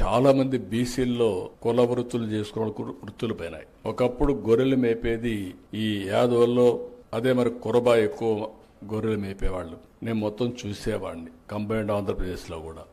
చాలా మంది బీసీల్లో కుల వృత్తులు చేసుకున్న వృత్తులు పోయినాయి. ఒకప్పుడు గొర్రెలు మేపేది ఈ యాదవుల్లో, అదే మరి కురబా ఎక్కువ గొర్రెలు మేపేవాళ్ళు. నేను మొత్తం చూసేవాడిని. కంబైన్డ్ ఆంధ్రప్రదేశ్లో కూడా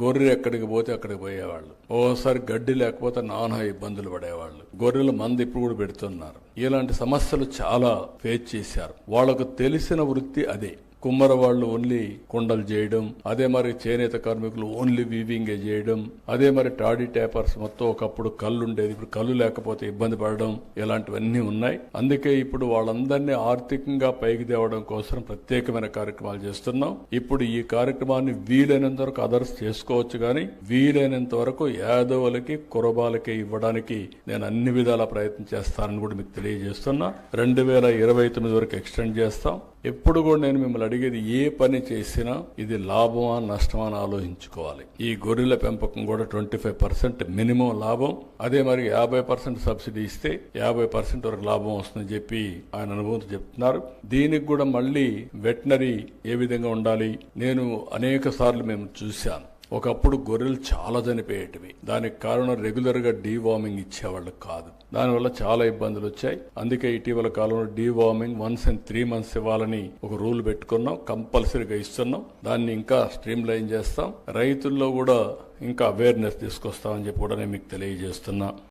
గొర్రెలు ఎక్కడికి పోతే అక్కడికి పోయేవాళ్ళు. ఓసారి గడ్డి లేకపోతే నానా ఇబ్బందులు పడేవాళ్ళు. గొర్రెల మంది ఇప్పుడు కూడా పెడుతున్నారు. ఇలాంటి సమస్యలు చాలా ఫేస్ చేశారు. వాళ్ళకు తెలిసిన వృత్తి అదే. కుమ్మర వాళ్ళు ఓన్లీ కుండలు చేయడం, అదే మరి చేనేత కార్మికులు ఓన్లీ వీవింగ్ చేయడం, అదే మరి టాడీ ట్యాపర్స్ మొత్తం ఒకప్పుడు కళ్ళు ఉండేది, ఇప్పుడు కళ్ళు లేకపోతే ఇబ్బంది పడడం, ఇలాంటివన్నీ ఉన్నాయి. అందుకే ఇప్పుడు వాళ్ళందరినీ ఆర్థికంగా పైకి తేవడం కోసం ప్రత్యేకమైన కార్యక్రమాలు చేస్తున్నాం. ఇప్పుడు ఈ కార్యక్రమాన్ని వీలైనంత వరకు అదర్స్ చేసుకోవచ్చు, కానీ వీలైనంత వరకు యాదవులకి కురబాలకి ఇవ్వడానికి నేను అన్ని విధాల ప్రయత్నం చేస్తానని కూడా మీకు తెలియజేస్తున్నా. 2029 వరకు ఎక్స్టెండ్ చేస్తాం. ఎప్పుడు కూడా నేను మిమ్మల్ని అడిగేది, ఏ పని చేసినా ఇది లాభమా నష్టమా అని ఆలోచించుకోవాలి. ఈ గొర్రెల పెంపకం కూడా 25% మినిమం లాభం, అదే మరి 50% సబ్సిడీ ఇస్తే 50% వరకు లాభం వస్తుందని చెప్పి ఆయన అనుభవంతో చెప్తున్నారు. దీనికి కూడా మళ్ళీ వెటనరీ ఏ విధంగా ఉండాలి, నేను అనేక సార్లు మేము చూశాను. ఒకప్పుడు గొర్రెలు చాలా చనిపోయేటివి. దానికి కారణం రెగ్యులర్ గా డీవార్మింగ్ ఇచ్చేవాళ్ళు కాదు. దానివల్ల చాలా ఇబ్బందులు వచ్చాయి. అందుకే ఇటీవల కాలంలో డీవార్మింగ్ 1 and 3 months ఇవ్వాలని ఒక రూల్ పెట్టుకున్నాం. కంపల్సరీగా ఇస్తున్నాం. దాన్ని ఇంకా స్ట్రీమ్ లైన్ చేస్తాం. రైతుల్లో కూడా ఇంకా అవేర్నెస్ తీసుకొస్తామని చెప్పి కూడా నేను మీకు తెలియజేస్తున్నా.